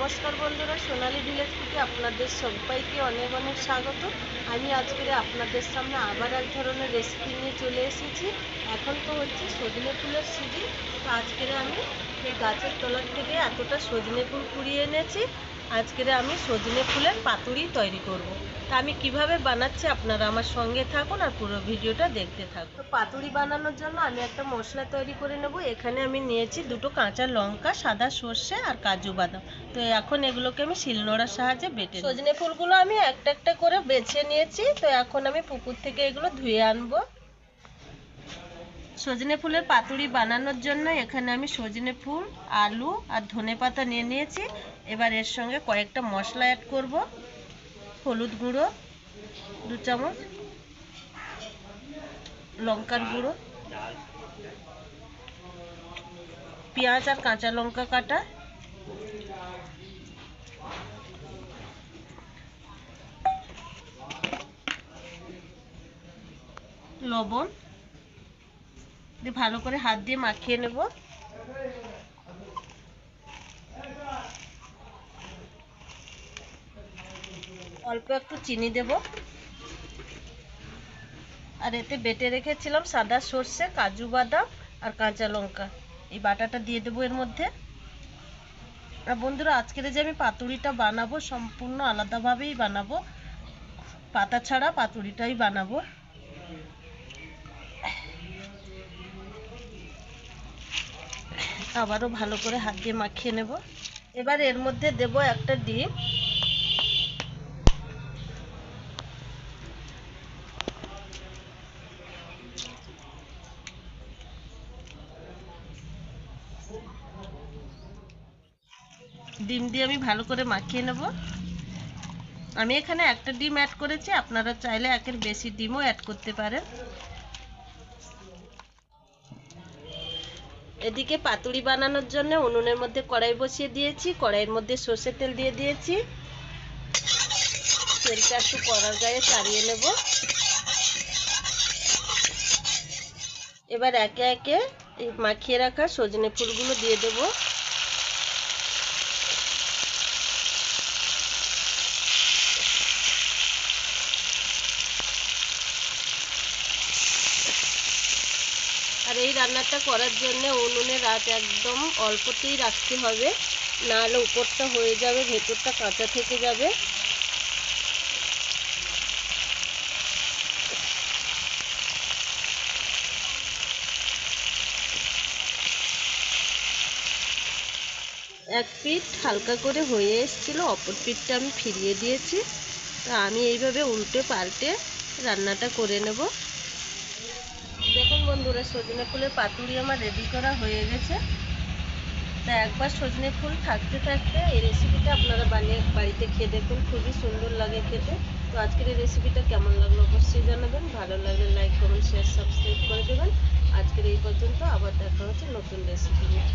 নমস্কার বন্ধুরা, সোনালী ভিলেজ থেকে আপনাদের সবাইকে অনেক অনেক স্বাগত। আমি আজকে আপনাদের সামনে আবার এক ধরনের রেসিপি নিয়ে চলে এসেছি। এখন তো হচ্ছে সজনে ফুলের সিজন। তো আজকে আমি এই গাছের তলার থেকে এতটা সজনে ফুল কুড়িয়ে এনেছি। আজকে আমি সজনে ফুলের পাতুরি তৈরি করব। তা আমি কিভাবে বানাচ্ছি আপনারা আমার সঙ্গে থাকুন আর পুরো ভিডিওটা দেখতে থাকুন। তো পাতুরি বানানোর জন্য আমি একটা মশলা তৈরি করে নেব। এখানে আমি নিয়েছি দুটো কাঁচা লঙ্কা, সাদা সর্ষে আর কাজু বাদাম। তো এখন এগুলোকে আমি শিলনোড়ার সাহায্যে বেটে নেব। সজনে ফুলগুলো আমি একটা একটা করে বেছে নিয়েছি। তো এখন আমি পুকুর থেকে এগুলো ধুয়ে আনবো। সজনে ফুলের পাতুরি বানানোর জন্য এখানে আমি সজনে ফুল, আলু আর ধনেপাতা নিয়ে নিয়েছি। এবার এর সঙ্গে কয়েকটা মশলা অ্যাড করব। হলুদ গুঁড়ো 2 চামচ, লঙ্কার গুঁড়ো, পেঁয়াজ আর কাঁচা লঙ্কা কাটা, লবণ দিয়ে ভালো করে হাত দিয়ে মাখিয়ে নেব। অল্প একটু চিনি দেব। আর এতে বেটে রেখেছিলাম সাদা সর্ষে, কাজু বাদাম আর কাঁচা লঙ্কা, এই বাটাটা দিয়ে দেবো এর মধ্যে। আর বন্ধুরা, আজকের যে আমি পাতুরিটা বানাবো সম্পূর্ণ আলাদাভাবেই বানাবো, পাতা ছাড়া পাতুরিটাই বানাবো। আবারও ভালো করে হাত দিয়ে মাখিয়ে নেব। এবার এর মধ্যে দেব একটা ডিম। ডিম দিয়ে আমি ভালো করে মাখিয়ে নেব। আমি এখানে একটা ডিম অ্যাড করেছি, আপনারা চাইলে একের বেশি ডিমও অ্যাড করতে পারেন। এদিকে পাতুরি বানানোর জন্য উনুনের মধ্যে কড়াই বসিয়ে দিয়েছি। কড়াইয়ের মধ্যে সর্ষের তেল দিয়ে দিয়েছি। তেলটা একটু কড়ার গায়ে ছাড়িয়ে নেব। এবার একে একে এই মাখিয়ে রাখা সজনে ফুলগুলো দিয়ে দেব। আর এই রান্নাটা করার জন্য উনুনের আঁচ একদম অল্পতেই রাখতে হবে, নাহলে উপরটা হয়ে যাবে, ভেতরটা কাঁচা থেকে যাবে। এক পিঠ হালকা করে হয়ে এসেছিল, অপর পিঠটা আমি ফিরিয়ে দিয়েছি। তা আমি এইভাবে উল্টে পাল্টে রান্নাটা করে নেব। দেখুন বন্ধুরা, সজনে ফুলের পাতুরি আমার রেডি করা হয়ে গেছে। তা একবার সজনে ফুল থাকতে থাকতে এই রেসিপিটা আপনারা বানিয়ে বাড়িতে খেয়ে দেখুন, খুবই সুন্দর লাগে খেতে। তো আজকের এই রেসিপিটা কেমন লাগলো অবশ্যই জানাবেন। ভালো লাগলে লাইক, কমেন্ট, শেয়ার, সাবস্ক্রাইব করে দেবেন। আজকের এই পর্যন্ত, আবার দেখা হচ্ছে নতুন রেসিপি নিয়ে।